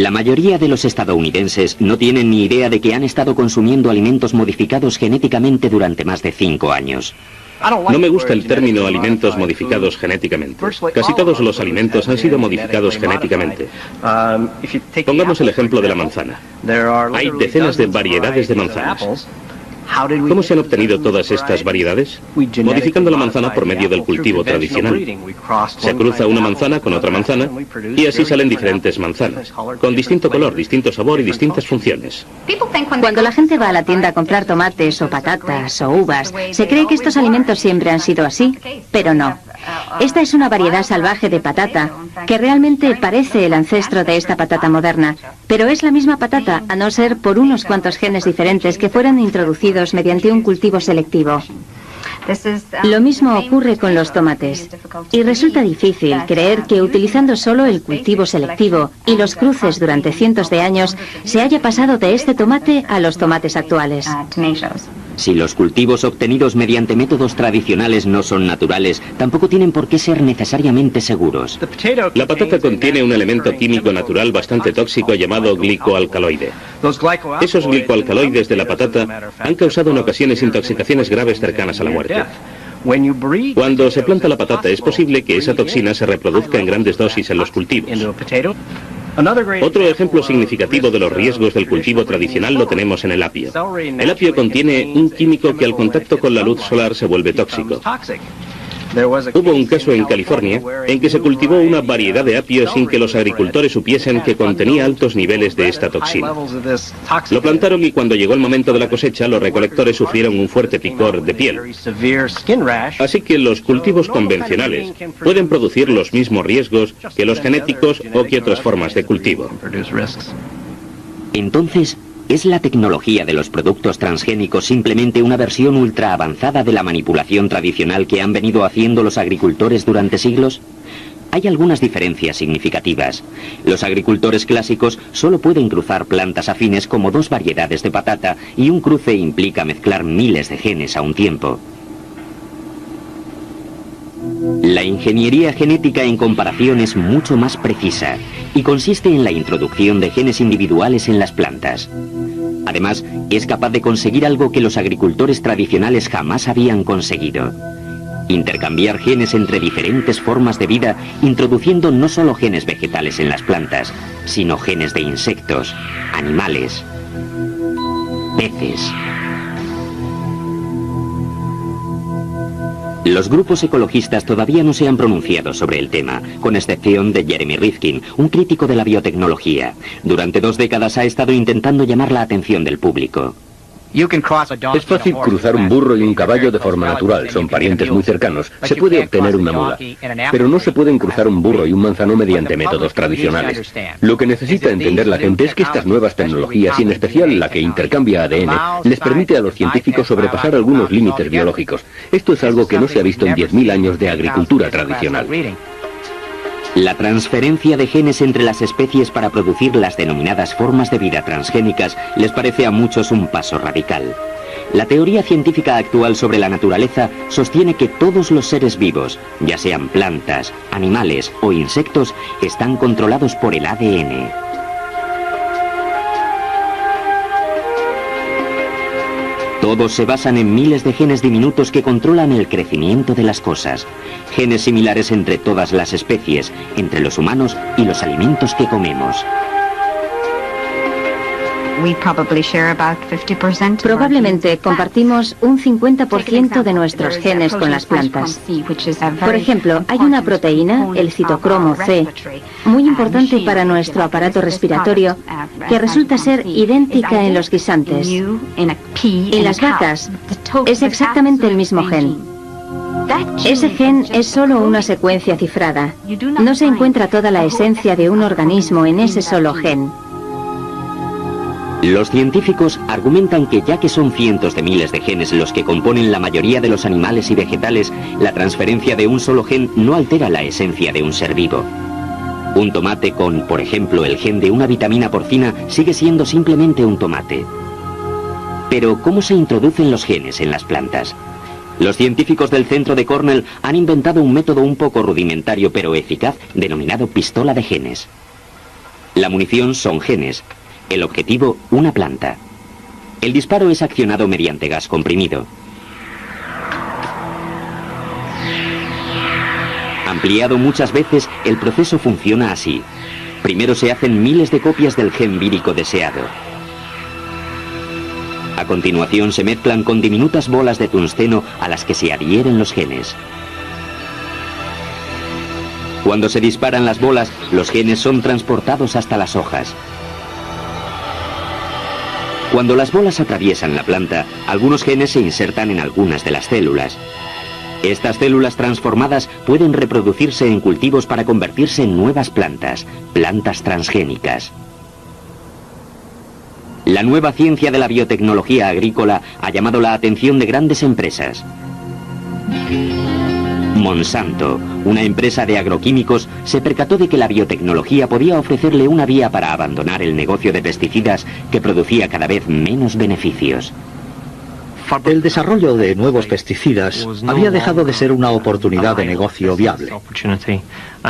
La mayoría de los estadounidenses no tienen ni idea de que han estado consumiendo alimentos modificados genéticamente durante más de 5 años. No me gusta el término alimentos modificados genéticamente. Casi todos los alimentos han sido modificados genéticamente. Pongamos el ejemplo de la manzana. Hay decenas de variedades de manzanas. ¿Cómo se han obtenido todas estas variedades? Modificando la manzana por medio del cultivo tradicional. Se cruza una manzana con otra manzana y así salen diferentes manzanas, con distinto color, distinto sabor y distintas funciones. Cuando la gente va a la tienda a comprar tomates o patatas o uvas, se cree que estos alimentos siempre han sido así, pero no. Esta es una variedad salvaje de patata, que realmente parece el ancestro de esta patata moderna, pero es la misma patata, a no ser por unos cuantos genes diferentes que fueron introducidos mediante un cultivo selectivo. Lo mismo ocurre con los tomates. Y resulta difícil creer que utilizando solo el cultivo selectivo y los cruces durante cientos de años, se haya pasado de este tomate a los tomates actuales. Si los cultivos obtenidos mediante métodos tradicionales no son naturales, tampoco tienen por qué ser necesariamente seguros. La patata contiene un elemento químico natural bastante tóxico llamado glicoalcaloide. Esos glicoalcaloides de la patata han causado en ocasiones intoxicaciones graves cercanas a la muerte. Cuando se planta la patata es posible que esa toxina se reproduzca en grandes dosis en los cultivos. Otro ejemplo significativo de los riesgos del cultivo tradicional lo tenemos en el apio. El apio contiene un químico que al contacto con la luz solar se vuelve tóxico. Hubo un caso en California en que se cultivó una variedad de apio sin que los agricultores supiesen que contenía altos niveles de esta toxina. Lo plantaron y cuando llegó el momento de la cosecha, los recolectores sufrieron un fuerte picor de piel. Así que los cultivos convencionales pueden producir los mismos riesgos que los genéticos o que otras formas de cultivo. Entonces, ¿es la tecnología de los productos transgénicos simplemente una versión ultra avanzada de la manipulación tradicional que han venido haciendo los agricultores durante siglos? Hay algunas diferencias significativas. Los agricultores clásicos solo pueden cruzar plantas afines como 2 variedades de patata y un cruce implica mezclar miles de genes a un tiempo. La ingeniería genética en comparación es mucho más precisa y consiste en la introducción de genes individuales en las plantas. Además, es capaz de conseguir algo que los agricultores tradicionales jamás habían conseguido: intercambiar genes entre diferentes formas de vida, introduciendo no solo genes vegetales en las plantas, sino genes de insectos, animales, peces. Los grupos ecologistas todavía no se han pronunciado sobre el tema, con excepción de Jeremy Rifkin, un crítico de la biotecnología. Durante 2 décadas ha estado intentando llamar la atención del público. Es fácil cruzar un burro y un caballo de forma natural, son parientes muy cercanos. Se puede obtener una mula, pero no se pueden cruzar un burro y un manzano mediante métodos tradicionales. Lo que necesita entender la gente es que estas nuevas tecnologías, y en especial la que intercambia ADN, les permite a los científicos sobrepasar algunos límites biológicos. Esto es algo que no se ha visto en 10.000 años de agricultura tradicional. La transferencia de genes entre las especies para producir las denominadas formas de vida transgénicas les parece a muchos un paso radical. La teoría científica actual sobre la naturaleza sostiene que todos los seres vivos, ya sean plantas, animales o insectos, están controlados por el ADN. Todos se basan en miles de genes diminutos que controlan el crecimiento de las cosas. Genes similares entre todas las especies, entre los humanos y los alimentos que comemos. Probablemente compartimos un 50% de nuestros genes con las plantas. Por ejemplo, hay una proteína, el citocromo C, muy importante para nuestro aparato respiratorio, que resulta ser idéntica en los guisantes. En las vacas es exactamente el mismo gen. Ese gen es solo una secuencia cifrada. No se encuentra toda la esencia de un organismo en ese solo gen. Los científicos argumentan que ya que son cientos de miles de genes los que componen la mayoría de los animales y vegetales, la transferencia de un solo gen no altera la esencia de un ser vivo. Un tomate con, por ejemplo, el gen de una vitamina porcina sigue siendo simplemente un tomate. Pero, ¿cómo se introducen los genes en las plantas? Los científicos del centro de Cornell han inventado un método un poco rudimentario pero eficaz, denominado pistola de genes. La munición son genes. El objetivo, una planta. El disparo es accionado mediante gas comprimido. Ampliado muchas veces, el proceso funciona así. Primero se hacen miles de copias del gen vírico deseado. A continuación se mezclan con diminutas bolas de tungsteno a las que se adhieren los genes. Cuando se disparan las bolas, los genes son transportados hasta las hojas. Cuando las bolas atraviesan la planta, algunos genes se insertan en algunas de las células. Estas células transformadas pueden reproducirse en cultivos para convertirse en nuevas plantas, plantas transgénicas. La nueva ciencia de la biotecnología agrícola ha llamado la atención de grandes empresas. Monsanto, una empresa de agroquímicos, se percató de que la biotecnología podía ofrecerle una vía para abandonar el negocio de pesticidas que producía cada vez menos beneficios. El desarrollo de nuevos pesticidas había dejado de ser una oportunidad de negocio viable.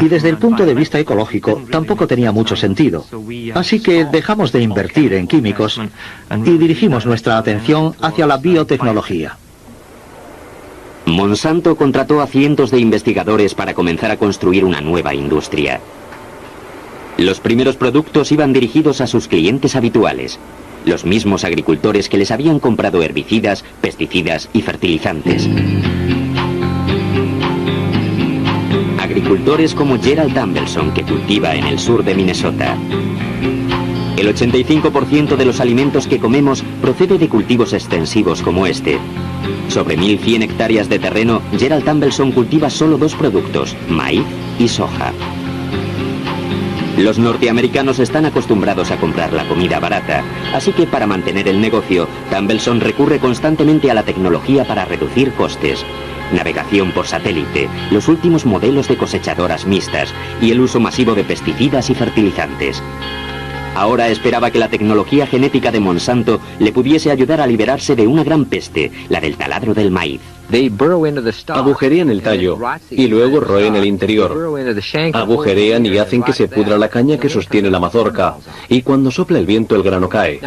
Y desde el punto de vista ecológico tampoco tenía mucho sentido. Así que dejamos de invertir en químicos y dirigimos nuestra atención hacia la biotecnología. Monsanto contrató a cientos de investigadores para comenzar a construir una nueva industria. Los primeros productos iban dirigidos a sus clientes habituales, los mismos agricultores que les habían comprado herbicidas, pesticidas y fertilizantes. Agricultores como Gerald Tambelson, que cultiva en el sur de Minnesota. El 85% de los alimentos que comemos procede de cultivos extensivos como este. Sobre 1.100 hectáreas de terreno, Gerald Tambelson cultiva solo dos productos, maíz y soja. Los norteamericanos están acostumbrados a comprar la comida barata, así que para mantener el negocio, Tambelson recurre constantemente a la tecnología para reducir costes. Navegación por satélite, los últimos modelos de cosechadoras mixtas y el uso masivo de pesticidas y fertilizantes. Ahora esperaba que la tecnología genética de Monsanto le pudiese ayudar a liberarse de una gran peste, la del taladro del maíz. Agujerean el tallo y luego roen el interior. Agujerean y hacen que se pudra la caña que sostiene la mazorca, y cuando sopla el viento el grano cae.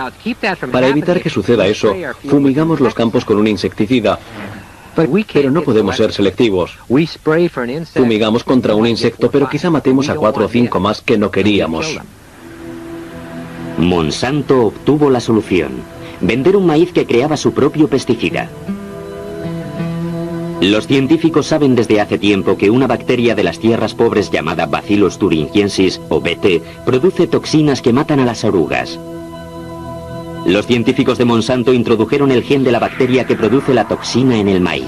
Para evitar que suceda eso, fumigamos los campos con un insecticida. Pero no podemos ser selectivos. Fumigamos contra un insecto, pero quizá matemos a 4 o 5 más que no queríamos. Monsanto obtuvo la solución: vender un maíz que creaba su propio pesticida. Los científicos saben desde hace tiempo que una bacteria de las tierras pobres llamada Bacillus thuringiensis, o BT, produce toxinas que matan a las orugas. Los científicos de Monsanto introdujeron el gen de la bacteria que produce la toxina en el maíz.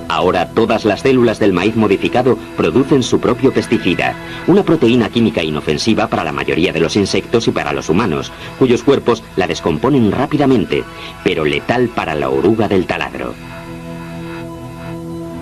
Ahora todas las células del maíz modificado producen su propio pesticida, una proteína química inofensiva para la mayoría de los insectos y para los humanos, cuyos cuerpos la descomponen rápidamente, pero letal para la oruga del taladro.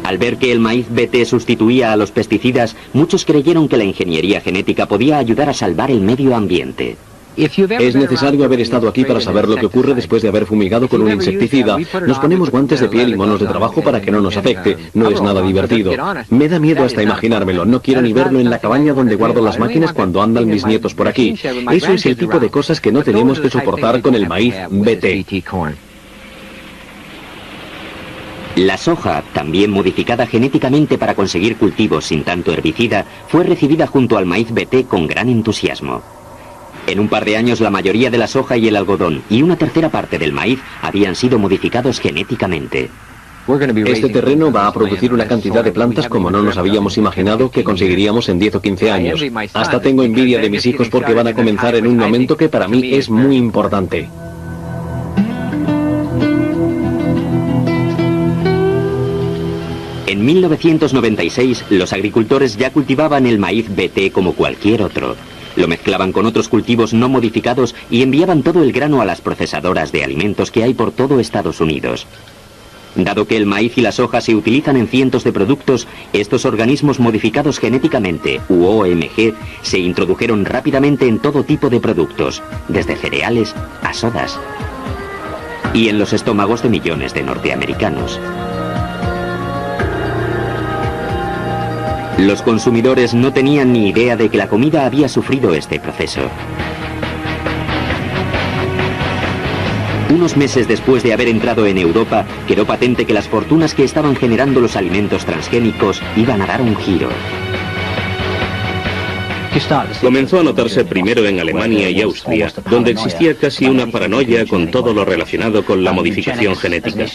Al ver que el maíz BT sustituía a los pesticidas, muchos creyeron que la ingeniería genética podía ayudar a salvar el medio ambiente. Es necesario haber estado aquí para saber lo que ocurre después de haber fumigado con un insecticida. Nos ponemos guantes de piel y monos de trabajo para que no nos afecte. No es nada divertido. Me da miedo hasta imaginármelo. No quiero ni verlo en la cabaña donde guardo las máquinas cuando andan mis nietos por aquí. Eso es el tipo de cosas que no tenemos que soportar con el maíz BT. La soja, también modificada genéticamente para conseguir cultivos sin tanto herbicida, fue recibida junto al maíz BT con gran entusiasmo. En un par de años la mayoría de la soja y el algodón y una tercera parte del maíz habían sido modificados genéticamente. Este terreno va a producir una cantidad de plantas como no nos habíamos imaginado que conseguiríamos en 10 o 15 años. Hasta tengo envidia de mis hijos porque van a comenzar en un momento que para mí es muy importante. En 1996 los agricultores ya cultivaban el maíz BT como cualquier otro. Lo mezclaban con otros cultivos no modificados y enviaban todo el grano a las procesadoras de alimentos que hay por todo Estados Unidos. Dado que el maíz y la soja se utilizan en cientos de productos, estos organismos modificados genéticamente, u OMG, se introdujeron rápidamente en todo tipo de productos, desde cereales a sodas. Y en los estómagos de millones de norteamericanos. Los consumidores no tenían ni idea de que la comida había sufrido este proceso. Unos meses después de haber entrado en Europa, quedó patente que las fortunas que estaban generando los alimentos transgénicos iban a dar un giro. Comenzó a notarse primero en Alemania y Austria, donde existía casi una paranoia con todo lo relacionado con la modificación genética.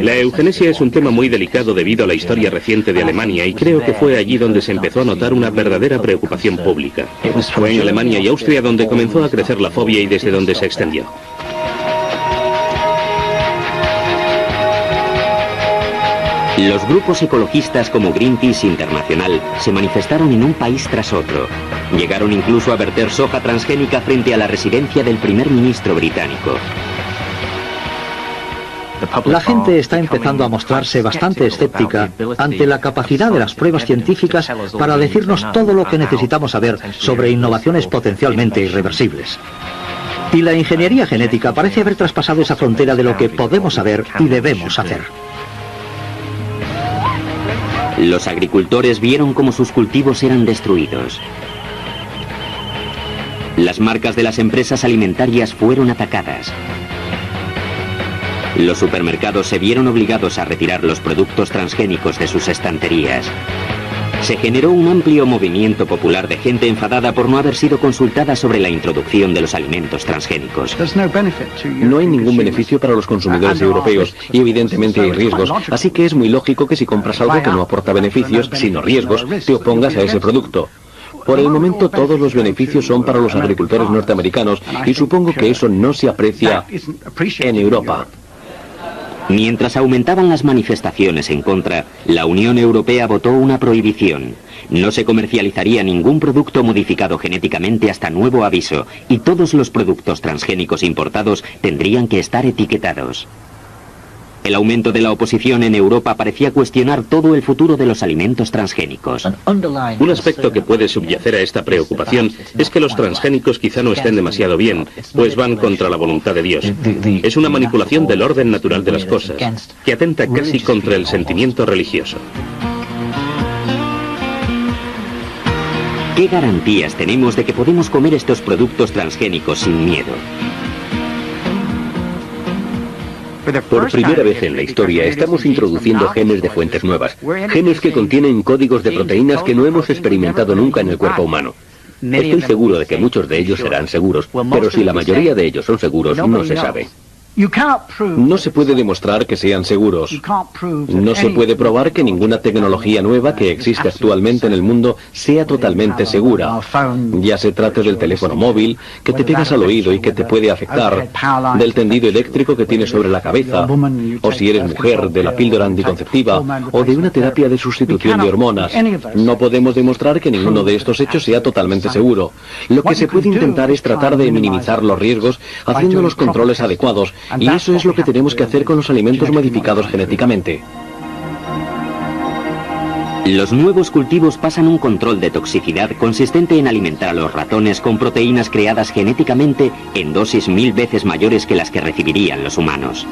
La eugenesia es un tema muy delicado debido a la historia reciente de Alemania y creo que fue allí donde se empezó a notar una verdadera preocupación pública. Fue en Alemania y Austria donde comenzó a crecer la fobia y desde donde se extendió. Los grupos ecologistas como Greenpeace Internacional se manifestaron en un país tras otro. Llegaron incluso a verter soja transgénica frente a la residencia del primer ministro británico. La gente está empezando a mostrarse bastante escéptica ante la capacidad de las pruebas científicas para decirnos todo lo que necesitamos saber sobre innovaciones potencialmente irreversibles. Y la ingeniería genética parece haber traspasado esa frontera de lo que podemos saber y debemos hacer. Los agricultores vieron cómo sus cultivos eran destruidos. Las marcas de las empresas alimentarias fueron atacadas. Los supermercados se vieron obligados a retirar los productos transgénicos de sus estanterías. Se generó un amplio movimiento popular de gente enfadada por no haber sido consultada sobre la introducción de los alimentos transgénicos. No hay ningún beneficio para los consumidores europeos y evidentemente hay riesgos, así que es muy lógico que si compras algo que no aporta beneficios, sino riesgos, te opongas a ese producto. Por el momento todos los beneficios son para los agricultores norteamericanos y supongo que eso no se aprecia en Europa. Mientras aumentaban las manifestaciones en contra, la Unión Europea votó una prohibición. No se comercializaría ningún producto modificado genéticamente hasta nuevo aviso, y todos los productos transgénicos importados tendrían que estar etiquetados. El aumento de la oposición en Europa parecía cuestionar todo el futuro de los alimentos transgénicos. Un aspecto que puede subyacer a esta preocupación es que los transgénicos quizá no estén demasiado bien, pues van contra la voluntad de Dios. Es una manipulación del orden natural de las cosas, que atenta casi contra el sentimiento religioso. ¿Qué garantías tenemos de que podemos comer estos productos transgénicos sin miedo? Por primera vez en la historia estamos introduciendo genes de fuentes nuevas, genes que contienen códigos de proteínas que no hemos experimentado nunca en el cuerpo humano. Estoy seguro de que muchos de ellos serán seguros, pero si la mayoría de ellos son seguros, no se sabe. No se puede demostrar que sean seguros. No se puede probar que ninguna tecnología nueva que existe actualmente en el mundo sea totalmente segura. Ya se trate del teléfono móvil, que te pegas al oído y que te puede afectar, del tendido eléctrico que tienes sobre la cabeza, o si eres mujer, de la píldora anticonceptiva, o de una terapia de sustitución de hormonas. No podemos demostrar que ninguno de estos hechos sea totalmente seguro. Lo que se puede intentar es tratar de minimizar los riesgos haciendo los controles adecuados, y eso es lo que tenemos que hacer con los alimentos modificados genéticamente. Los nuevos cultivos pasan un control de toxicidad consistente en alimentar a los ratones con proteínas creadas genéticamente en dosis 1000 veces mayores que las que recibirían los humanos.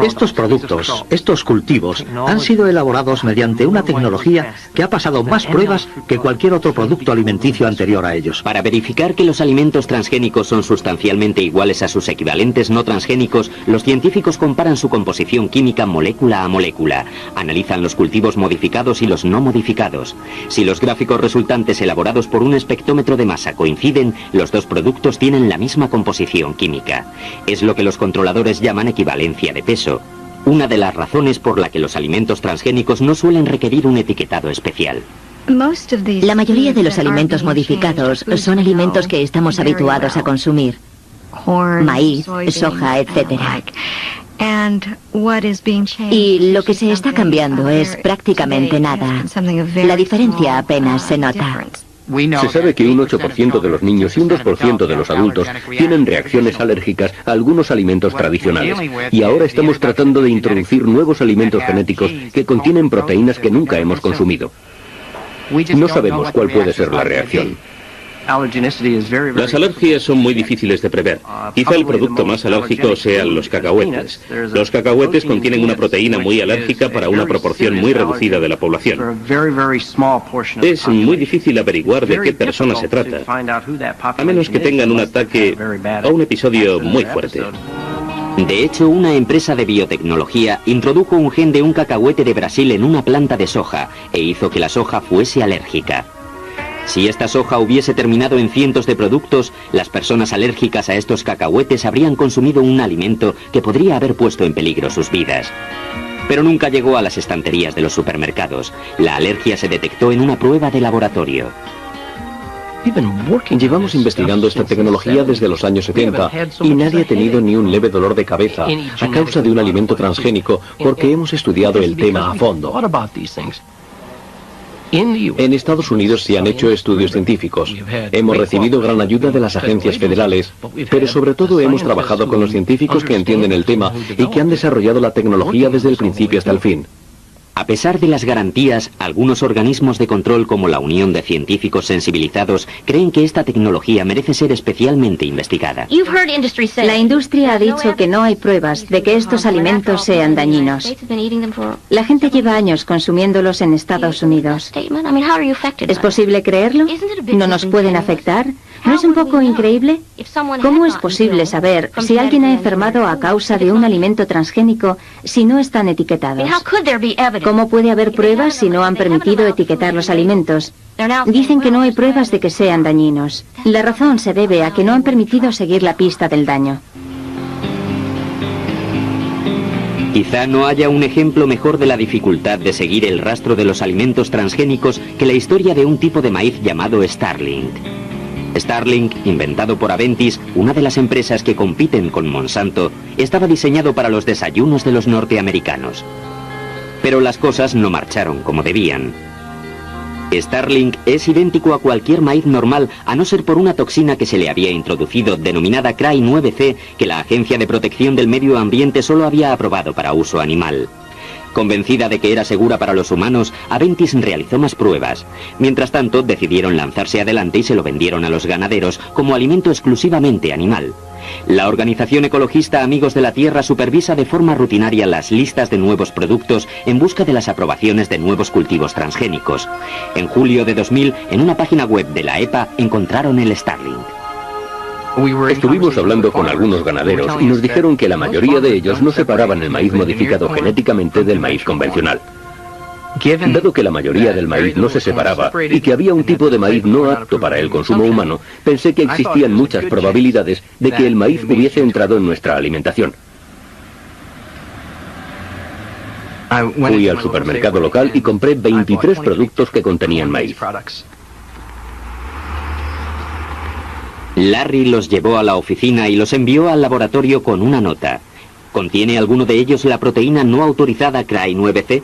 Estos productos, estos cultivos, han sido elaborados mediante una tecnología que ha pasado más pruebas que cualquier otro producto alimenticio anterior a ellos. Para verificar que los alimentos transgénicos son sustancialmente iguales a sus equivalentes no transgénicos, los científicos comparan su composición química molécula a molécula, analizan los cultivos modificados y los no modificados. Si los gráficos resultantes elaborados por un espectrómetro de masa coinciden, los dos productos tienen la misma composición química. Es lo que los controladores llaman equivalencia de peso, una de las razones por la que los alimentos transgénicos no suelen requerir un etiquetado especial. La mayoría de los alimentos modificados son alimentos que estamos habituados a consumir. Maíz, soja, etc. Y lo que se está cambiando es prácticamente nada. La diferencia apenas se nota. Se sabe que un 8% de los niños y un 2% de los adultos tienen reacciones alérgicas a algunos alimentos tradicionales. Y ahora estamos tratando de introducir nuevos alimentos genéticos que contienen proteínas que nunca hemos consumido. No sabemos cuál puede ser la reacción. Las alergias son muy difíciles de prever. Quizá el producto más alérgico sean los cacahuetes. Los cacahuetes contienen una proteína muy alérgica para una proporción muy reducida de la población. Es muy difícil averiguar de qué persona se trata, a menos que tengan un ataque o un episodio muy fuerte. De hecho, una empresa de biotecnología introdujo un gen de un cacahuete de Brasil en una planta de soja e hizo que la soja fuese alérgica. Si esta soja hubiese terminado en cientos de productos, las personas alérgicas a estos cacahuetes habrían consumido un alimento que podría haber puesto en peligro sus vidas. Pero nunca llegó a las estanterías de los supermercados. La alergia se detectó en una prueba de laboratorio. Llevamos investigando esta tecnología desde los años 70 y nadie ha tenido ni un leve dolor de cabeza a causa de un alimento transgénico porque hemos estudiado el tema a fondo. En Estados Unidos se han hecho estudios científicos. Hemos recibido gran ayuda de las agencias federales, pero sobre todo hemos trabajado con los científicos que entienden el tema y que han desarrollado la tecnología desde el principio hasta el fin. A pesar de las garantías, algunos organismos de control como la Unión de Científicos Sensibilizados creen que esta tecnología merece ser especialmente investigada. La industria ha dicho que no hay pruebas de que estos alimentos sean dañinos. La gente lleva años consumiéndolos en Estados Unidos. ¿Es posible creerlo? ¿No nos pueden afectar? ¿No es un poco increíble? ¿Cómo es posible saber si alguien ha enfermado a causa de un alimento transgénico si no están etiquetados? ¿Cómo puede haber pruebas si no han permitido etiquetar los alimentos? Dicen que no hay pruebas de que sean dañinos. La razón se debe a que no han permitido seguir la pista del daño. Quizá no haya un ejemplo mejor de la dificultad de seguir el rastro de los alimentos transgénicos que la historia de un tipo de maíz llamado Starlink. Starlink, inventado por Aventis, una de las empresas que compiten con Monsanto, estaba diseñado para los desayunos de los norteamericanos. Pero las cosas no marcharon como debían. Starlink es idéntico a cualquier maíz normal, a no ser por una toxina que se le había introducido, denominada CRY 9C, que la Agencia de Protección del Medio Ambiente solo había aprobado para uso animal. Convencida de que era segura para los humanos, Aventis realizó más pruebas. Mientras tanto, decidieron lanzarse adelante y se lo vendieron a los ganaderos como alimento exclusivamente animal. La organización ecologista Amigos de la Tierra supervisa de forma rutinaria las listas de nuevos productos en busca de las aprobaciones de nuevos cultivos transgénicos. En julio de 2000, en una página web de la EPA, encontraron el Starlink. Estuvimos hablando con algunos ganaderos y nos dijeron que la mayoría de ellos no separaban el maíz modificado genéticamente del maíz convencional. Dado que la mayoría del maíz no se separaba y que había un tipo de maíz no apto para el consumo humano, pensé que existían muchas probabilidades de que el maíz hubiese entrado en nuestra alimentación. Fui al supermercado local y compré 23 productos que contenían maíz. Larry los llevó a la oficina y los envió al laboratorio con una nota. ¿Contiene alguno de ellos la proteína no autorizada CRY 9C?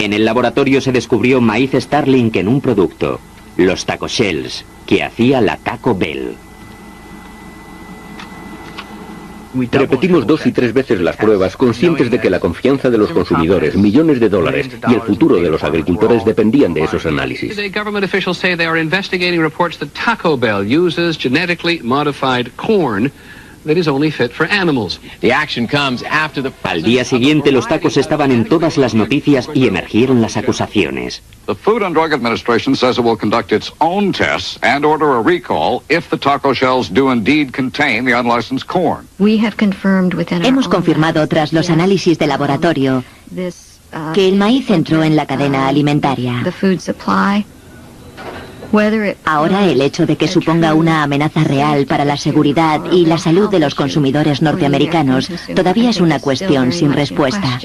En el laboratorio se descubrió maíz Starlink en un producto, los Taco Shells, que hacía la Taco Bell. Repetimos 2 y 3 veces las pruebas, conscientes de que la confianza de los consumidores, millones de dólares y el futuro de los agricultores dependían de esos análisis. Government officials say they are investigating reports that Taco Bell uses genetically modified corn that is only fit for animals. Al día siguiente los tacos estaban en todas las noticias y emergieron las acusaciones. The Food and Drug Administration says it will conduct its own tests and order a recall if the taco shells do indeed contain the unlicensed corn. Hemos confirmado tras los análisis de laboratorio que el maíz entró en la cadena alimentaria. Ahora el hecho de que suponga una amenaza real para la seguridad y la salud de los consumidores norteamericanos todavía es una cuestión sin respuesta.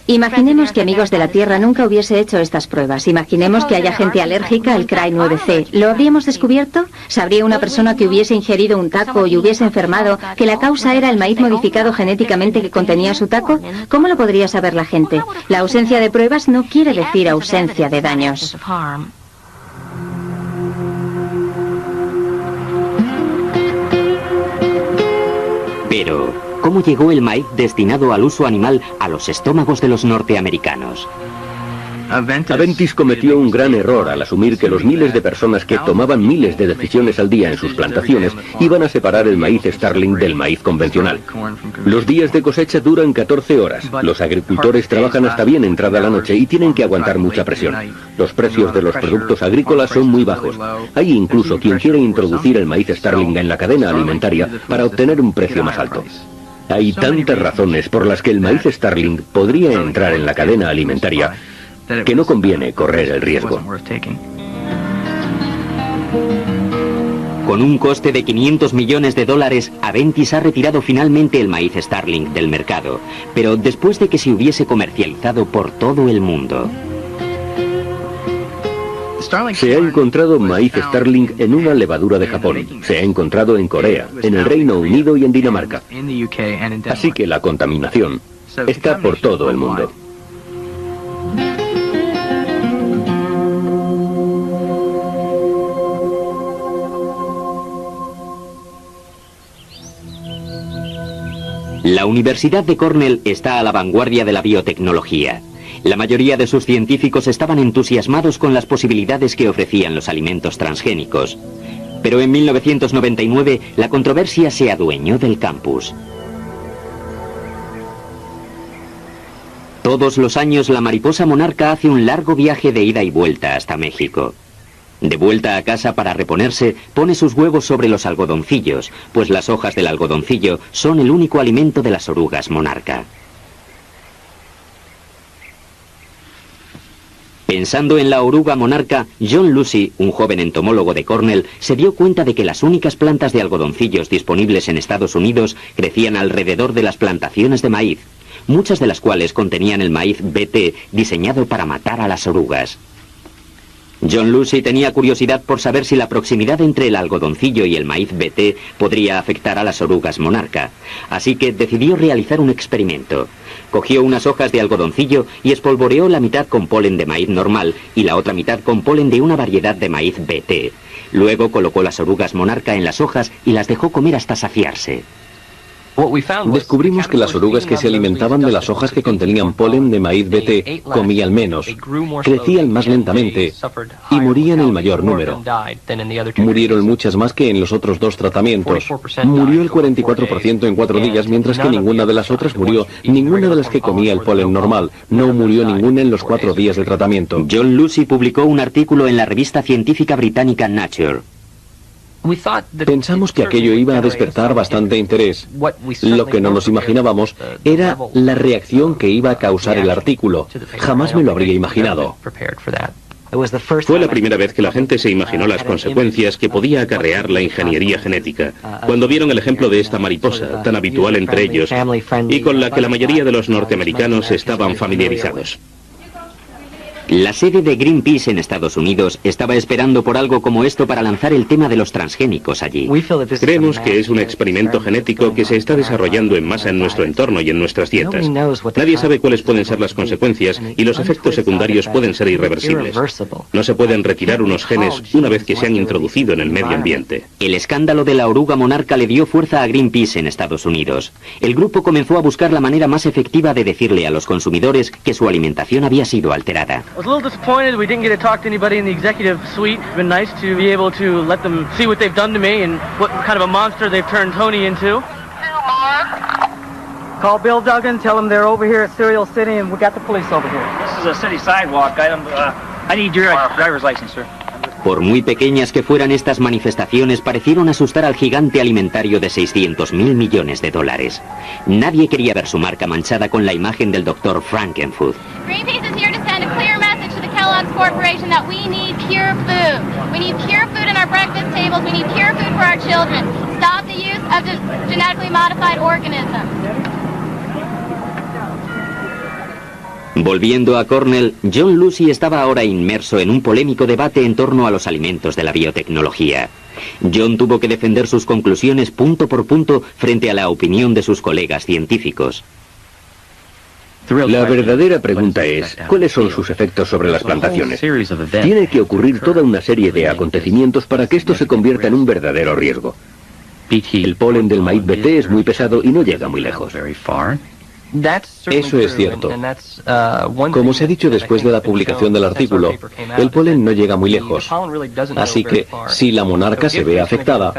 Imaginemos que Amigos de la Tierra nunca hubiese hecho estas pruebas. Imaginemos que haya gente alérgica al CRY 9C. ¿Lo habríamos descubierto? ¿Sabría una persona que hubiese ingerido un taco y hubiese enfermado que la causa era el maíz modificado genéticamente que contenía su taco? ¿Cómo lo podría saber la gente? La ausencia de pruebas no quiere decir ausencia de daños. Pero ¿cómo llegó el maíz destinado al uso animal a los estómagos de los norteamericanos? Aventis cometió un gran error al asumir que los miles de personas que tomaban miles de decisiones al día en sus plantaciones iban a separar el maíz Starling del maíz convencional. Los días de cosecha duran 14 horas. Los agricultores trabajan hasta bien entrada la noche y tienen que aguantar mucha presión. Los precios de los productos agrícolas son muy bajos. Hay incluso quien quiere introducir el maíz Starling en la cadena alimentaria para obtener un precio más alto. Hay tantas razones por las que el maíz Starling podría entrar en la cadena alimentaria que no conviene correr el riesgo. Con un coste de 500 millones de dólares, Aventis ha retirado finalmente el maíz Starling del mercado, pero después de que se hubiese comercializado por todo el mundo. Se ha encontrado maíz Starling en una levadura de Japón. Se ha encontrado en Corea, en el Reino Unido y en Dinamarca. Así que la contaminación está por todo el mundo. La Universidad de Cornell está a la vanguardia de la biotecnología. La mayoría de sus científicos estaban entusiasmados con las posibilidades que ofrecían los alimentos transgénicos. Pero en 1999 la controversia se adueñó del campus. Todos los años la mariposa monarca hace un largo viaje de ida y vuelta hasta México. De vuelta a casa para reponerse, pone sus huevos sobre los algodoncillos, pues las hojas del algodoncillo son el único alimento de las orugas monarca. Pensando en la oruga monarca, John Lucy, un joven entomólogo de Cornell, se dio cuenta de que las únicas plantas de algodoncillos disponibles en Estados Unidos crecían alrededor de las plantaciones de maíz, muchas de las cuales contenían el maíz BT diseñado para matar a las orugas. John Lucy tenía curiosidad por saber si la proximidad entre el algodoncillo y el maíz BT podría afectar a las orugas monarca, así que decidió realizar un experimento. Cogió unas hojas de algodoncillo y espolvoreó la mitad con polen de maíz normal y la otra mitad con polen de una variedad de maíz BT. Luego colocó las orugas monarca en las hojas y las dejó comer hasta saciarse. Descubrimos que las orugas que se alimentaban de las hojas que contenían polen de maíz BT comían menos, crecían más lentamente y morían en mayor número. Murieron muchas más que en los otros dos tratamientos. Murió el 44% en 4 días, mientras que ninguna de las otras murió. Ninguna de las que comía el polen normal. No murió ninguna en los 4 días del tratamiento. John Lucy publicó un artículo en la revista científica británica Nature. Pensamos que aquello iba a despertar bastante interés. Lo que no nos imaginábamos era la reacción que iba a causar el artículo. Jamás me lo habría imaginado. Fue la primera vez que la gente se imaginó las consecuencias que podía acarrear la ingeniería genética, cuando vieron el ejemplo de esta mariposa, tan habitual entre ellos, y con la que la mayoría de los norteamericanos estaban familiarizados. La sede de Greenpeace en Estados Unidos estaba esperando por algo como esto para lanzar el tema de los transgénicos allí. Creemos que es un experimento genético que se está desarrollando en masa en nuestro entorno y en nuestras dietas. Nadie sabe cuáles pueden ser las consecuencias y los efectos secundarios pueden ser irreversibles. No se pueden retirar unos genes una vez que se han introducido en el medio ambiente. El escándalo de la oruga monarca le dio fuerza a Greenpeace en Estados Unidos. El grupo comenzó a buscar la manera más efectiva de decirle a los consumidores que su alimentación había sido alterada. I was a little disappointed we didn't get to talk to anybody in the executive suite. It's been nice to be able to let them see what they've done to me and what kind of a monster they've turned Tony into. Call Bill Duggan, tell him they're over here at Serial City and we got the police over here. This is a city sidewalk. I need your driver's license, sir. Por muy pequeñas que fueran estas manifestaciones, parecieron asustar al gigante alimentario de 600.000 millones de dólares. Nadie quería ver su marca manchada con la imagen del Dr. Frankenfood. Greenpeace is here to send a clear message to the Kellogg's Corporation that we need pure food. We need pure food in our breakfast tables. We need pure food for our children. Stop the use of genetically modified organisms. Volviendo a Cornell, John Lucy estaba ahora inmerso en un polémico debate en torno a los alimentos de la biotecnología. John tuvo que defender sus conclusiones punto por punto frente a la opinión de sus colegas científicos. La verdadera pregunta es, ¿cuáles son sus efectos sobre las plantaciones? Tiene que ocurrir toda una serie de acontecimientos para que esto se convierta en un verdadero riesgo. El polen del maíz BT es muy pesado y no llega muy lejos. Eso es cierto. Como se ha dicho después de la publicación del artículo, el polen no llega muy lejos. Así que, si la monarca se ve afectada,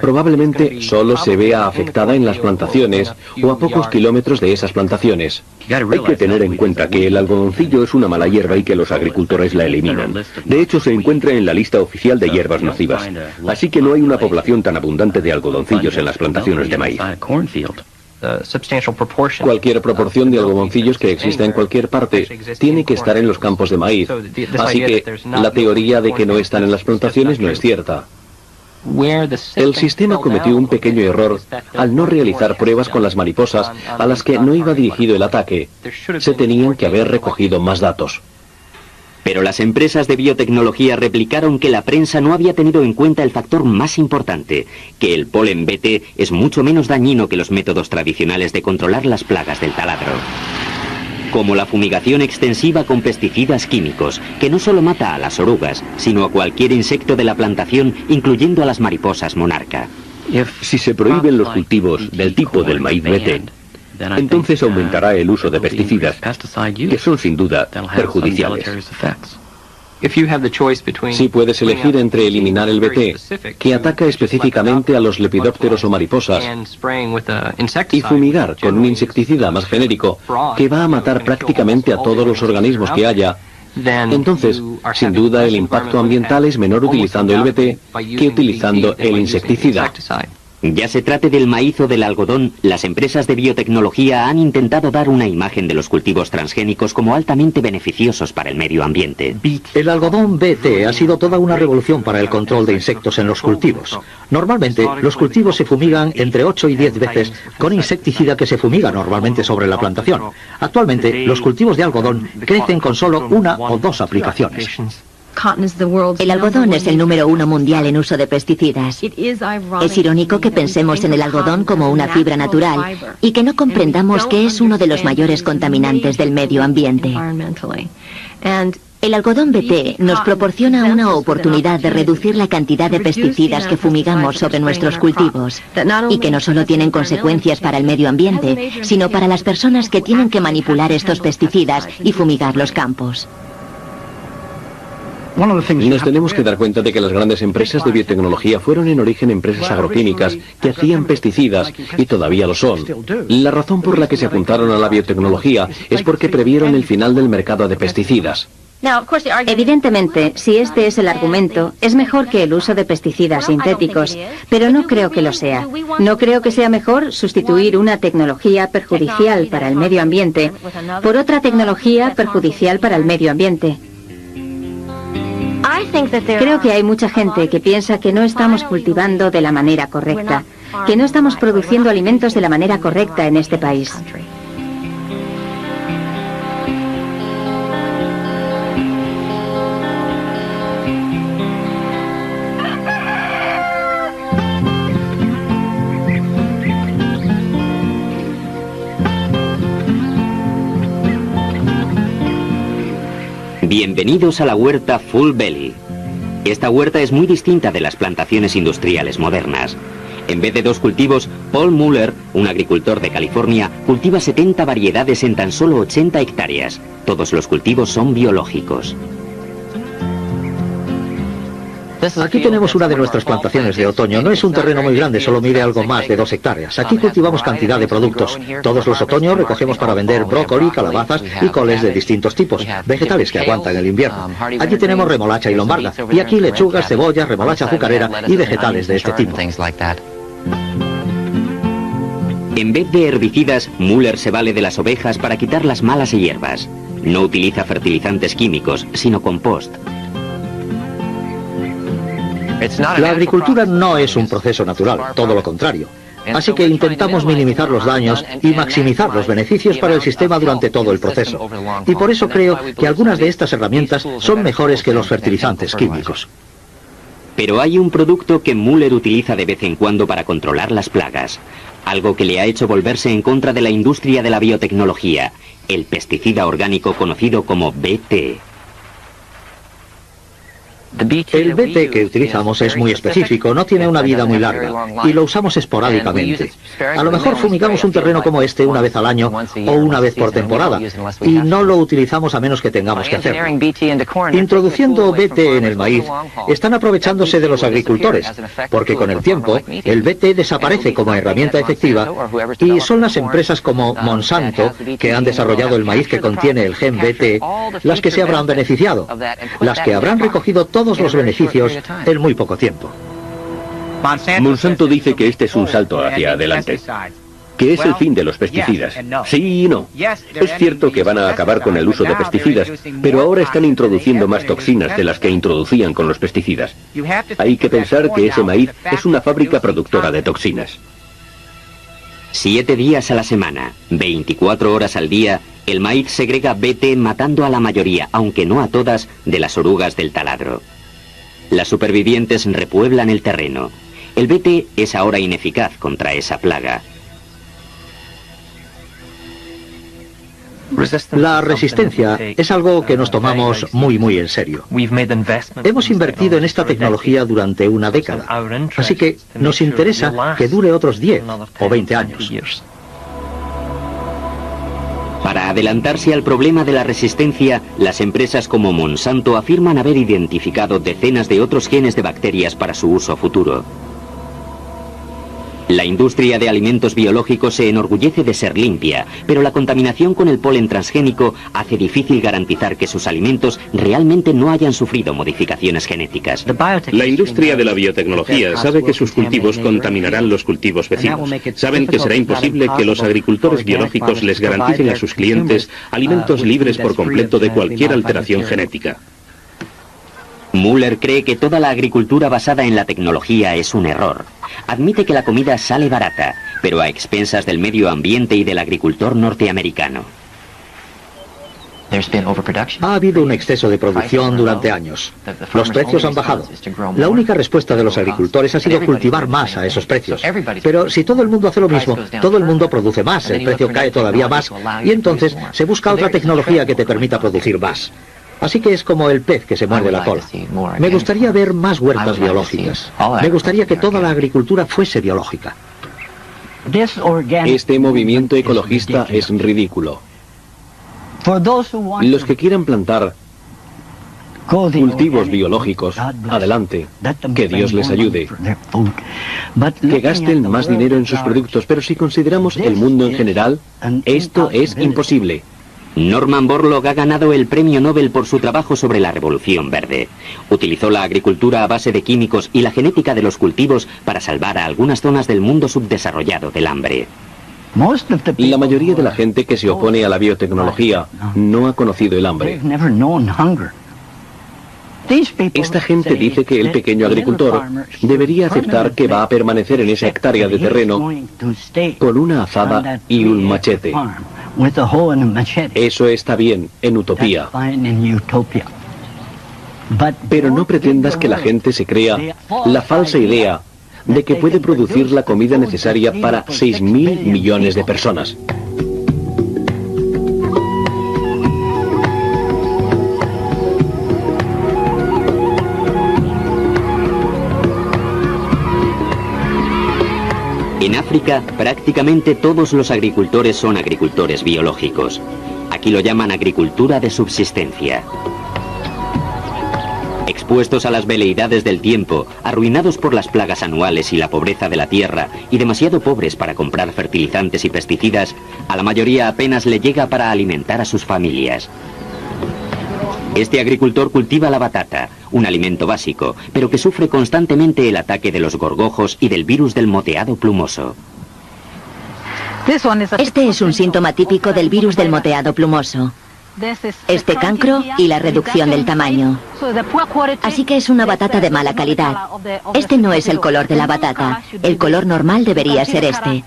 probablemente solo se vea afectada en las plantaciones o a pocos kilómetros de esas plantaciones. Hay que tener en cuenta que el algodoncillo es una mala hierba y que los agricultores la eliminan. De hecho, se encuentra en la lista oficial de hierbas nocivas. Así que no hay una población tan abundante de algodoncillos en las plantaciones de maíz. Cualquier proporción de algodoncillos que exista en cualquier parte tiene que estar en los campos de maíz. Así que la teoría de que no están en las plantaciones no es cierta. El sistema cometió un pequeño error al no realizar pruebas con las mariposas a las que no iba dirigido el ataque. Se tenían que haber recogido más datos. Pero las empresas de biotecnología replicaron que la prensa no había tenido en cuenta el factor más importante, que el polen BT es mucho menos dañino que los métodos tradicionales de controlar las plagas del taladro. Como la fumigación extensiva con pesticidas químicos, que no solo mata a las orugas, sino a cualquier insecto de la plantación, incluyendo a las mariposas monarca. Si se prohíben los cultivos del tipo del maíz BT, entonces aumentará el uso de pesticidas, que son sin duda perjudiciales. Si puedes elegir entre eliminar el BT, que ataca específicamente a los lepidópteros o mariposas, y fumigar con un insecticida más genérico, que va a matar prácticamente a todos los organismos que haya, entonces, sin duda, el impacto ambiental es menor utilizando el BT que utilizando el insecticida. Ya se trate del maíz o del algodón, las empresas de biotecnología han intentado dar una imagen de los cultivos transgénicos como altamente beneficiosos para el medio ambiente. El algodón BT ha sido toda una revolución para el control de insectos en los cultivos. Normalmente, los cultivos se fumigan entre 8 y 10 veces con insecticida que se fumiga normalmente sobre la plantación. Actualmente, los cultivos de algodón crecen con solo 1 o 2 aplicaciones. El algodón es el número 1 mundial en uso de pesticidas. Es irónico que pensemos en el algodón como una fibra natural y que no comprendamos que es uno de los mayores contaminantes del medio ambiente. El algodón BT nos proporciona una oportunidad de reducir la cantidad de pesticidas que fumigamos sobre nuestros cultivos y que no solo tienen consecuencias para el medio ambiente, sino para las personas que tienen que manipular estos pesticidas y fumigar los campos. Nos tenemos que dar cuenta de que las grandes empresas de biotecnología fueron en origen empresas agroquímicas que hacían pesticidas y todavía lo son. La razón por la que se apuntaron a la biotecnología es porque previeron el final del mercado de pesticidas. Evidentemente, si este es el argumento, es mejor que el uso de pesticidas sintéticos, pero no creo que lo sea. No creo que sea mejor sustituir una tecnología perjudicial para el medio ambiente por otra tecnología perjudicial para el medio ambiente. Creo que hay mucha gente que piensa que no estamos cultivando de la manera correcta, que no estamos produciendo alimentos de la manera correcta en este país. Bienvenidos a la huerta Full Belly. Esta huerta es muy distinta de las plantaciones industriales modernas. En vez de 2 cultivos, Paul Muller, un agricultor de California, cultiva 70 variedades en tan solo 80 hectáreas. Todos los cultivos son biológicos. Aquí tenemos una de nuestras plantaciones de otoño. No es un terreno muy grande, solo mide algo más de 2 hectáreas. Aquí cultivamos cantidad de productos. Todos los otoños recogemos para vender brócoli, calabazas y coles de distintos tipos, vegetales que aguantan el invierno. Aquí tenemos remolacha y lombarda, y aquí lechugas, cebollas, remolacha azucarera y vegetales de este tipo. En vez de herbicidas, Muller se vale de las ovejas para quitar las malas hierbas. No utiliza fertilizantes químicos, sino compost. La agricultura no es un proceso natural, todo lo contrario. Así que intentamos minimizar los daños y maximizar los beneficios para el sistema durante todo el proceso. Y por eso creo que algunas de estas herramientas son mejores que los fertilizantes químicos. Pero hay un producto que Muller utiliza de vez en cuando para controlar las plagas. Algo que le ha hecho volverse en contra de la industria de la biotecnología. El pesticida orgánico conocido como BT. El BT que utilizamos es muy específico, no tiene una vida muy larga y lo usamos esporádicamente. A lo mejor fumigamos un terreno como este una vez al año o una vez por temporada y no lo utilizamos a menos que tengamos que hacerlo. Introduciendo BT en el maíz, están aprovechándose de los agricultores, porque con el tiempo el BT desaparece como herramienta efectiva y son las empresas como Monsanto, que han desarrollado el maíz que contiene el gen BT, las que se habrán beneficiado, las que habrán recogido todos los beneficios en muy poco tiempo. Monsanto dice que este es un salto hacia adelante, que es el fin de los pesticidas. Sí y no. Es cierto que van a acabar con el uso de pesticidas, pero ahora están introduciendo más toxinas de las que introducían con los pesticidas. Hay que pensar que ese maíz es una fábrica productora de toxinas. 7 días a la semana, 24 horas al día, el maíz segrega BT matando a la mayoría, aunque no a todas, de las orugas del taladro. Las supervivientes repueblan el terreno. El BT es ahora ineficaz contra esa plaga. La resistencia es algo que nos tomamos muy en serio. Hemos invertido en esta tecnología durante una década, así que nos interesa que dure otros 10 o 20 años. Para adelantarse al problema de la resistencia, las empresas como Monsanto afirman haber identificado decenas de otros genes de bacterias para su uso futuro. La industria de alimentos biológicos se enorgullece de ser limpia, pero la contaminación con el polen transgénico hace difícil garantizar que sus alimentos realmente no hayan sufrido modificaciones genéticas. La industria de la biotecnología sabe que sus cultivos contaminarán los cultivos vecinos. Saben que será imposible que los agricultores biológicos les garanticen a sus clientes alimentos libres por completo de cualquier alteración genética. Müller cree que toda la agricultura basada en la tecnología es un error. Admite que la comida sale barata, pero a expensas del medio ambiente y del agricultor norteamericano. Ha habido un exceso de producción durante años. Los precios han bajado. La única respuesta de los agricultores ha sido cultivar más a esos precios. Pero si todo el mundo hace lo mismo, todo el mundo produce más, el precio cae todavía más y entonces se busca otra tecnología que te permita producir más. Así que es como el pez que se muerde la cola. Me gustaría ver más huertas biológicas. Me gustaría que toda la agricultura fuese biológica. Este movimiento ecologista es ridículo. Los que quieran plantar cultivos biológicos, adelante, que Dios les ayude. Que gasten más dinero en sus productos, pero si consideramos el mundo en general, esto es imposible. Norman Borlaug ha ganado el premio Nobel por su trabajo sobre la Revolución Verde. Utilizó la agricultura a base de químicos y la genética de los cultivos para salvar a algunas zonas del mundo subdesarrollado del hambre. La mayoría de la gente que se opone a la biotecnología no ha conocido el hambre. Esta gente dice que el pequeño agricultor debería aceptar que va a permanecer en esa hectárea de terreno con una azada y un machete. Eso está bien, en utopía. Pero no pretendas que la gente se crea la falsa idea de que puede producir la comida necesaria para 6.000 millones de personas. En África, prácticamente todos los agricultores son agricultores biológicos. Aquí lo llaman agricultura de subsistencia. Expuestos a las veleidades del tiempo, arruinados por las plagas anuales y la pobreza de la tierra, y demasiado pobres para comprar fertilizantes y pesticidas, a la mayoría apenas le llega para alimentar a sus familias. Este agricultor cultiva la batata, un alimento básico, pero que sufre constantemente el ataque de los gorgojos y del virus del moteado plumoso. Este es un síntoma típico del virus del moteado plumoso. Este cancro y la reducción del tamaño. Así que es una batata de mala calidad. Este no es el color de la batata. El color normal debería ser este.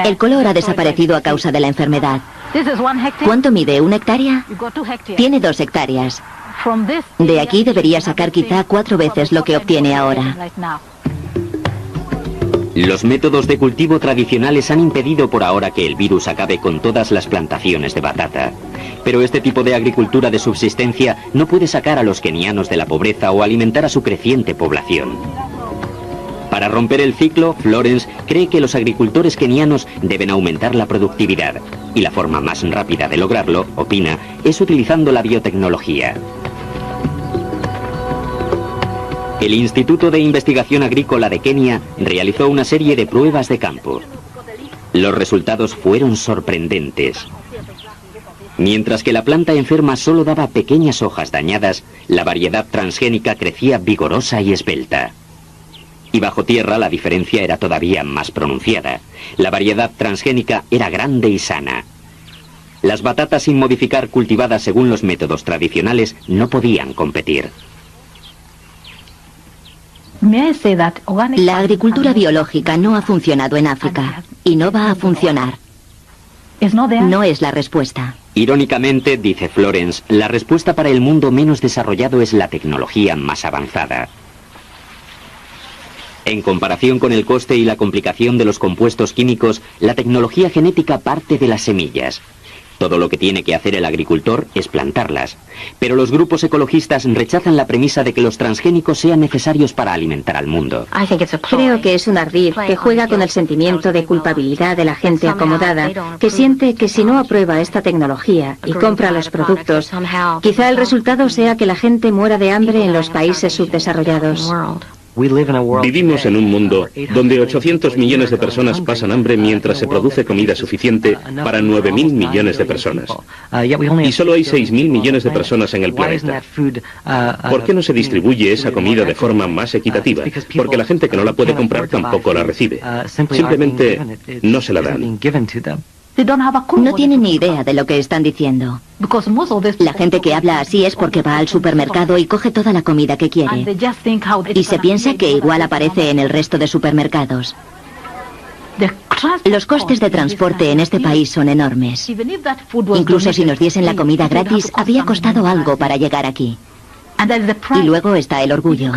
El color ha desaparecido a causa de la enfermedad. ¿Cuánto mide? ¿1 hectárea? Tiene 2 hectáreas. De aquí debería sacar quizá 4 veces lo que obtiene ahora. Los métodos de cultivo tradicionales han impedido por ahora que el virus acabe con todas las plantaciones de batata. Pero este tipo de agricultura de subsistencia no puede sacar a los kenianos de la pobreza o alimentar a su creciente población. Para romper el ciclo, Florence cree que los agricultores kenianos deben aumentar la productividad. Y la forma más rápida de lograrlo, opina, es utilizando la biotecnología. El Instituto de Investigación Agrícola de Kenia realizó una serie de pruebas de campo. Los resultados fueron sorprendentes. Mientras que la planta enferma solo daba pequeñas hojas dañadas, la variedad transgénica crecía vigorosa y esbelta. Y bajo tierra la diferencia era todavía más pronunciada. La variedad transgénica era grande y sana. Las batatas sin modificar cultivadas según los métodos tradicionales no podían competir. La agricultura biológica no ha funcionado en África y no va a funcionar. No es la respuesta. Irónicamente, dice Florence, la respuesta para el mundo menos desarrollado es la tecnología más avanzada. En comparación con el coste y la complicación de los compuestos químicos, la tecnología genética parte de las semillas. Todo lo que tiene que hacer el agricultor es plantarlas. Pero los grupos ecologistas rechazan la premisa de que los transgénicos sean necesarios para alimentar al mundo. Creo que es un ardid que juega con el sentimiento de culpabilidad de la gente acomodada, que siente que si no aprueba esta tecnología y compra los productos, quizá el resultado sea que la gente muera de hambre en los países subdesarrollados. Vivimos en un mundo donde 800 millones de personas pasan hambre mientras se produce comida suficiente para 9.000 millones de personas. Y solo hay 6.000 millones de personas en el planeta. ¿Por qué no se distribuye esa comida de forma más equitativa? Porque la gente que no la puede comprar tampoco la recibe. Simplemente no se la dan. No tienen ni idea de lo que están diciendo. La gente que habla así es porque va al supermercado y coge toda la comida que quiere. Y se piensa que igual aparece en el resto de supermercados. Los costes de transporte en este país son enormes. Incluso si nos diesen la comida gratis, habría costado algo para llegar aquí. Y luego está el orgullo.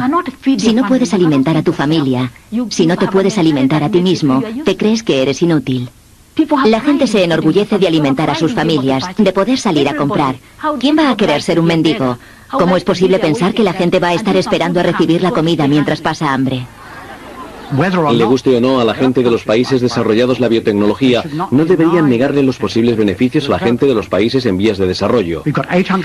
Si no puedes alimentar a tu familia, si no te puedes alimentar a ti mismo, te crees que eres inútil. La gente se enorgullece de alimentar a sus familias, de poder salir a comprar. ¿Quién va a querer ser un mendigo? ¿Cómo es posible pensar que la gente va a estar esperando a recibir la comida mientras pasa hambre? Le guste o no a la gente de los países desarrollados la biotecnología, no deberían negarle los posibles beneficios a la gente de los países en vías de desarrollo.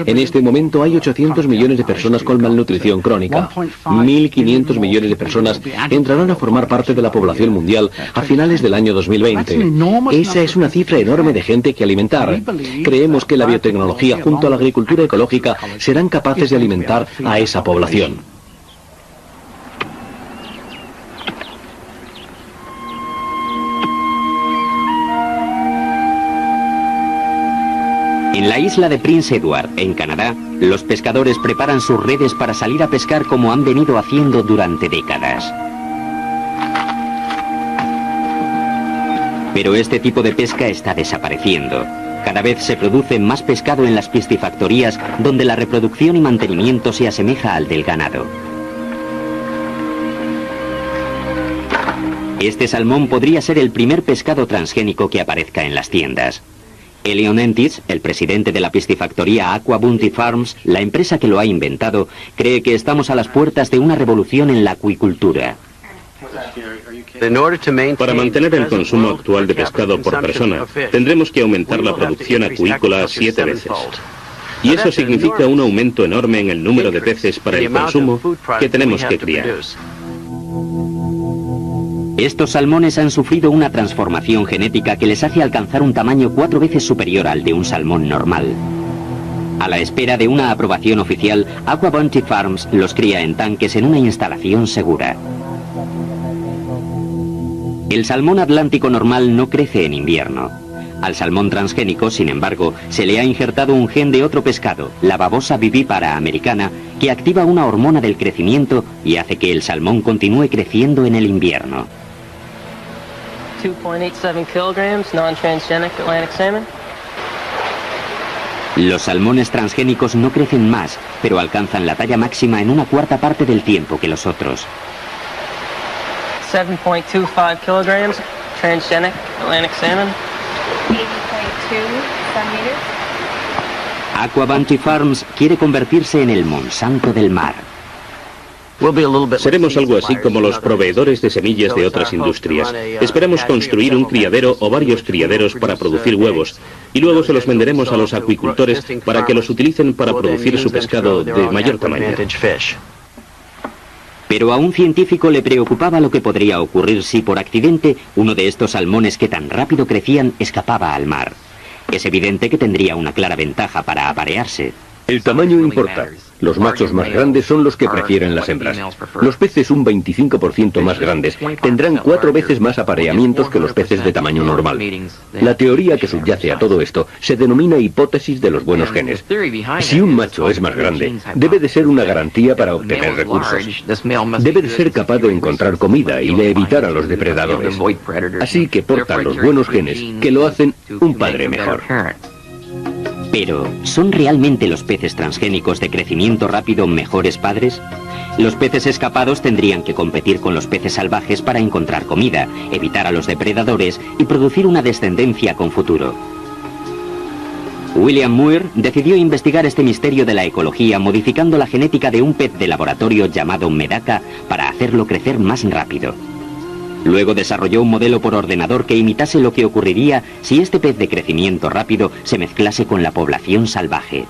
En este momento hay 800 millones de personas con malnutrición crónica. 1.500 millones de personas entrarán a formar parte de la población mundial a finales del año 2020. Esa es una cifra enorme de gente que alimentar. Creemos que la biotecnología junto a la agricultura ecológica serán capaces de alimentar a esa población. En la isla de Prince Edward, en Canadá, los pescadores preparan sus redes para salir a pescar como han venido haciendo durante décadas. Pero este tipo de pesca está desapareciendo. Cada vez se produce más pescado en las piscifactorías, donde la reproducción y mantenimiento se asemeja al del ganado. Este salmón podría ser el primer pescado transgénico que aparezca en las tiendas. Elion Entis, el presidente de la piscifactoría Aqua Bounty Farms, la empresa que lo ha inventado, cree que estamos a las puertas de una revolución en la acuicultura. Para mantener el consumo actual de pescado por persona, tendremos que aumentar la producción acuícola 7 veces. Y eso significa un aumento enorme en el número de peces para el consumo que tenemos que criar. Estos salmones han sufrido una transformación genética que les hace alcanzar un tamaño 4 veces superior al de un salmón normal. A la espera de una aprobación oficial, Aqua Bounty Farms los cría en tanques en una instalación segura. El salmón atlántico normal no crece en invierno. Al salmón transgénico, sin embargo, se le ha injertado un gen de otro pescado, la babosa vivípara americana, que activa una hormona del crecimiento y hace que el salmón continúe creciendo en el invierno. 2.87 kilograms, non-transgenic Atlantic salmon. Los salmones transgénicos no crecen más, pero alcanzan la talla máxima en una cuarta parte del tiempo que los otros. 7.25 kilograms, transgenic Atlantic salmon. 80.2 centimeters. Aqua Bounty Farms quiere convertirse en el Monsanto del mar. Seremos algo así como los proveedores de semillas de otras industrias. Esperamos construir un criadero o varios criaderos para producir huevos y luego se los venderemos a los acuicultores para que los utilicen para producir su pescado de mayor tamaño. Pero a un científico le preocupaba lo que podría ocurrir si por accidente uno de estos salmones que tan rápido crecían escapaba al mar. Es evidente que tendría una clara ventaja para aparearse. El tamaño importa. Los machos más grandes son los que prefieren las hembras. Los peces un 25% más grandes tendrán 4 veces más apareamientos que los peces de tamaño normal. La teoría que subyace a todo esto se denomina hipótesis de los buenos genes. Si un macho es más grande, debe de ser una garantía para obtener recursos. Debe de ser capaz de encontrar comida y de evitar a los depredadores. Así que portan los buenos genes que lo hacen un padre mejor. Pero, ¿son realmente los peces transgénicos de crecimiento rápido mejores padres? Los peces escapados tendrían que competir con los peces salvajes para encontrar comida, evitar a los depredadores y producir una descendencia con futuro. William Muir decidió investigar este misterio de la ecología modificando la genética de un pez de laboratorio llamado Medaka para hacerlo crecer más rápido. Luego desarrolló un modelo por ordenador que imitase lo que ocurriría si este pez de crecimiento rápido se mezclase con la población salvaje.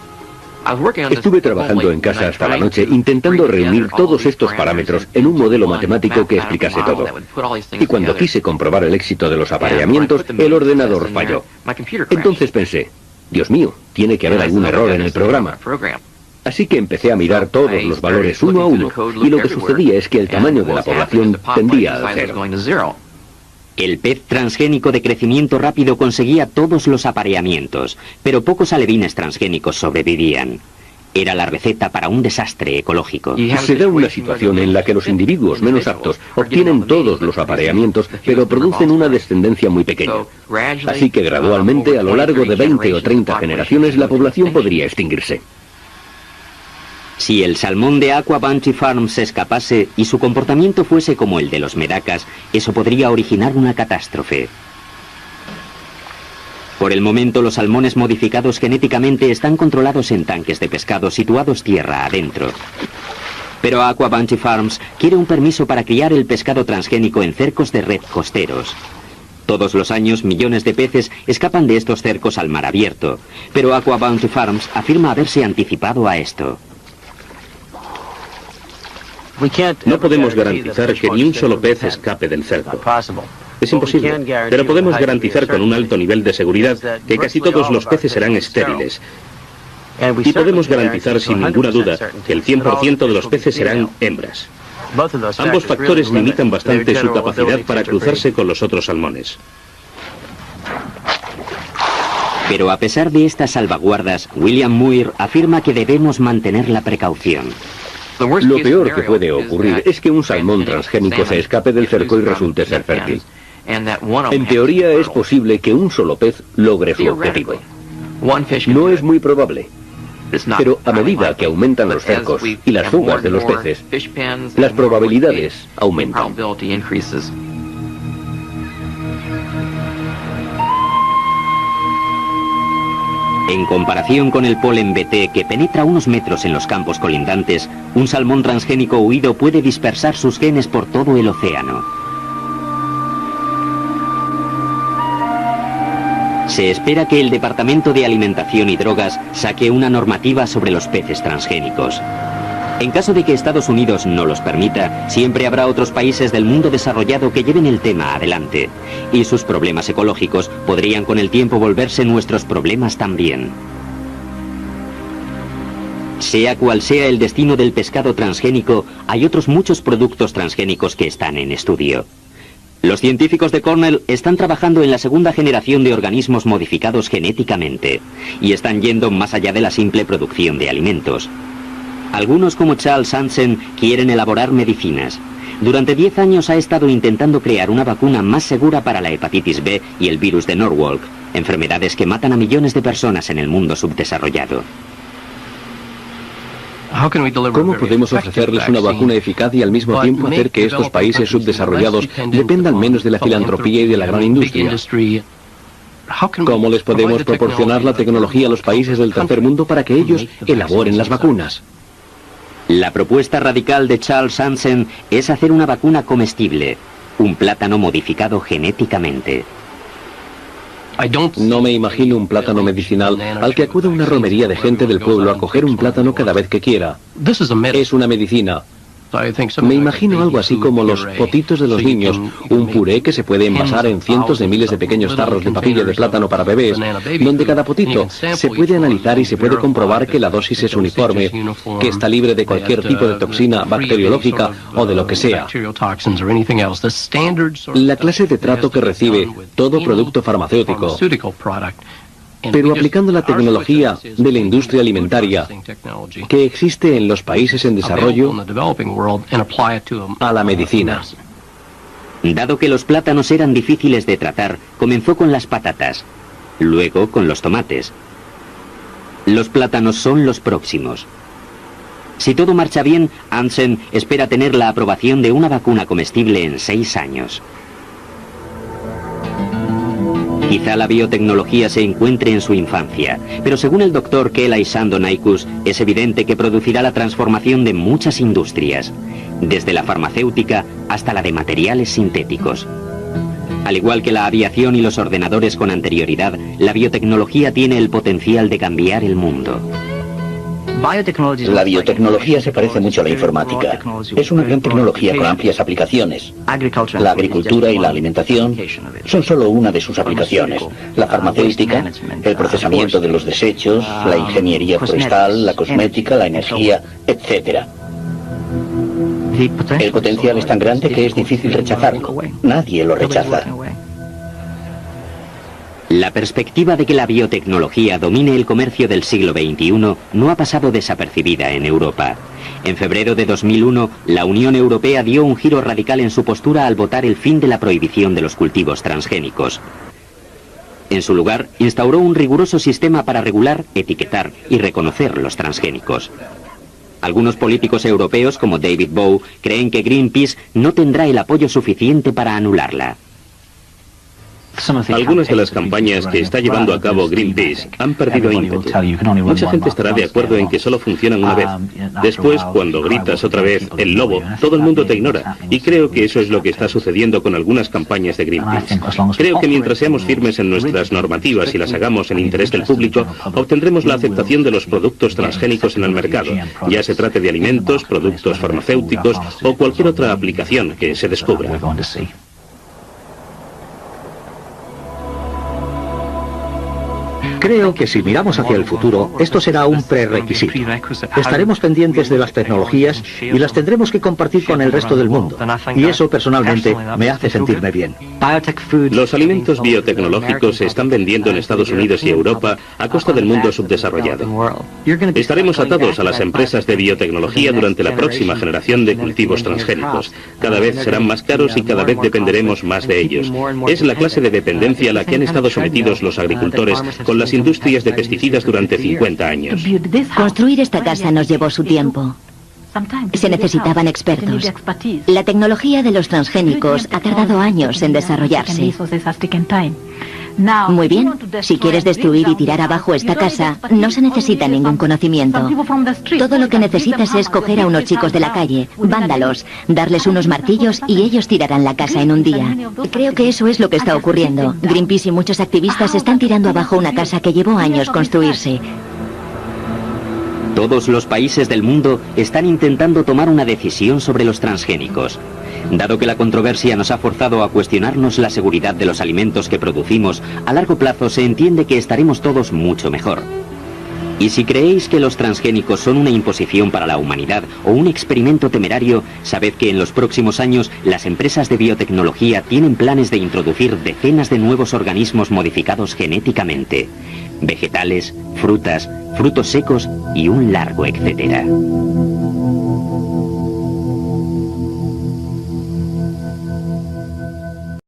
Estuve trabajando en casa hasta la noche intentando reunir todos estos parámetros en un modelo matemático que explicase todo. Y cuando quise comprobar el éxito de los apareamientos, el ordenador falló. Entonces pensé, Dios mío, tiene que haber algún error en el programa. Así que empecé a mirar todos los valores uno a uno, y lo que sucedía es que el tamaño de la población tendía al cero. El pez transgénico de crecimiento rápido conseguía todos los apareamientos, pero pocos alevines transgénicos sobrevivían. Era la receta para un desastre ecológico. Se da una situación en la que los individuos menos aptos obtienen todos los apareamientos, pero producen una descendencia muy pequeña. Así que gradualmente, a lo largo de 20 o 30 generaciones, la población podría extinguirse. Si el salmón de Aqua Bounty Farms se escapase y su comportamiento fuese como el de los medakas, eso podría originar una catástrofe. Por el momento, los salmones modificados genéticamente están controlados en tanques de pescado situados tierra adentro. Pero Aqua Bounty Farms quiere un permiso para criar el pescado transgénico en cercos de red costeros. Todos los años, millones de peces escapan de estos cercos al mar abierto, pero Aqua Bounty Farms afirma haberse anticipado a esto. No podemos garantizar que ni un solo pez escape del cerco. Es imposible, pero podemos garantizar con un alto nivel de seguridad que casi todos los peces serán estériles. Y podemos garantizar sin ninguna duda que el 100% de los peces serán hembras. Ambos factores limitan bastante su capacidad para cruzarse con los otros salmones. Pero a pesar de estas salvaguardas, William Muir afirma que debemos mantener la precaución. Lo peor que puede ocurrir es que un salmón transgénico se escape del cerco y resulte ser fértil. En teoría es posible que un solo pez logre su objetivo. No es muy probable, pero a medida que aumentan los cercos y las fugas de los peces, las probabilidades aumentan. En comparación con el polen BT que penetra unos metros en los campos colindantes, un salmón transgénico huido puede dispersar sus genes por todo el océano. Se espera que el Departamento de Alimentación y Drogas saque una normativa sobre los peces transgénicos. En caso de que Estados Unidos no los permita, siempre habrá otros países del mundo desarrollado que lleven el tema adelante. Y sus problemas ecológicos podrían con el tiempo volverse nuestros problemas también. Sea cual sea el destino del pescado transgénico, hay otros muchos productos transgénicos que están en estudio. Los científicos de Cornell están trabajando en la segunda generación de organismos modificados genéticamente y están yendo más allá de la simple producción de alimentos. Algunos, como Charles Hansen, quieren elaborar medicinas. Durante 10 años ha estado intentando crear una vacuna más segura para la hepatitis B y el virus de Norwalk, enfermedades que matan a millones de personas en el mundo subdesarrollado. ¿Cómo podemos ofrecerles una vacuna eficaz y al mismo tiempo hacer que estos países subdesarrollados dependan menos de la filantropía y de la gran industria? ¿Cómo les podemos proporcionar la tecnología a los países del tercer mundo para que ellos elaboren las vacunas? La propuesta radical de Charles Hansen es hacer una vacuna comestible, un plátano modificado genéticamente. No me imagino un plátano medicinal al que acuda una romería de gente del pueblo a coger un plátano cada vez que quiera. Es una medicina. Me imagino algo así como los potitos de los niños, un puré que se puede envasar en cientos de miles de pequeños tarros de papilla de plátano para bebés, donde cada potito se puede analizar y se puede comprobar que la dosis es uniforme, que está libre de cualquier tipo de toxina bacteriológica o de lo que sea. La clase de trato que recibe todo producto farmacéutico, pero aplicando la tecnología de la industria alimentaria que existe en los países en desarrollo a la medicina. Dado que los plátanos eran difíciles de tratar, comenzó con las patatas, luego con los tomates. Los plátanos son los próximos. Si todo marcha bien, Hansen espera tener la aprobación de una vacuna comestible en 6 años. Quizá la biotecnología se encuentre en su infancia, pero según el doctor Kela Sandonaikus, es evidente que producirá la transformación de muchas industrias, desde la farmacéutica hasta la de materiales sintéticos. Al igual que la aviación y los ordenadores con anterioridad, la biotecnología tiene el potencial de cambiar el mundo. La biotecnología se parece mucho a la informática. Es una gran tecnología con amplias aplicaciones. La agricultura y la alimentación son solo una de sus aplicaciones. La farmacéutica, el procesamiento de los desechos, la ingeniería forestal, la cosmética, la energía, etc. El potencial es tan grande que es difícil rechazarlo. Nadie lo rechaza. La perspectiva de que la biotecnología domine el comercio del siglo XXI no ha pasado desapercibida en Europa. En febrero de 2001, la Unión Europea dio un giro radical en su postura al votar el fin de la prohibición de los cultivos transgénicos. En su lugar, instauró un riguroso sistema para regular, etiquetar y reconocer los transgénicos. Algunos políticos europeos, como David Bowe, creen que Greenpeace no tendrá el apoyo suficiente para anularla. Algunas de las campañas que está llevando a cabo Greenpeace han perdido ímpetu. Mucha gente estará de acuerdo en que solo funcionan una vez. Después, cuando gritas otra vez "el lobo", todo el mundo te ignora. Y creo que eso es lo que está sucediendo con algunas campañas de Greenpeace. Creo que mientras seamos firmes en nuestras normativas y las hagamos en interés del público, obtendremos la aceptación de los productos transgénicos en el mercado, ya se trate de alimentos, productos farmacéuticos o cualquier otra aplicación que se descubra. Creo que si miramos hacia el futuro, esto será un prerequisito. Estaremos pendientes de las tecnologías y las tendremos que compartir con el resto del mundo. Y eso, personalmente, me hace sentirme bien. Los alimentos biotecnológicos se están vendiendo en Estados Unidos y Europa a costa del mundo subdesarrollado. Estaremos atados a las empresas de biotecnología durante la próxima generación de cultivos transgénicos. Cada vez serán más caros y cada vez dependeremos más de ellos. Es la clase de dependencia a la que han estado sometidos los agricultores con las industrias de pesticidas durante 50 años. Construir esta casa nos llevó su tiempo. Se necesitaban expertos. La tecnología de los transgénicos ha tardado años en desarrollarse. Muy bien, si quieres destruir y tirar abajo esta casa, no se necesita ningún conocimiento. Todo lo que necesitas es coger a unos chicos de la calle, vándalos, darles unos martillos y ellos tirarán la casa en un día. Creo que eso es lo que está ocurriendo. Greenpeace y muchos activistas están tirando abajo una casa que llevó años construirse. Todos los países del mundo están intentando tomar una decisión sobre los transgénicos. Dado que la controversia nos ha forzado a cuestionarnos la seguridad de los alimentos que producimos, a largo plazo se entiende que estaremos todos mucho mejor. Y si creéis que los transgénicos son una imposición para la humanidad o un experimento temerario, sabed que en los próximos años las empresas de biotecnología tienen planes de introducir decenas de nuevos organismos modificados genéticamente. Vegetales, frutas, frutos secos y un largo etcétera.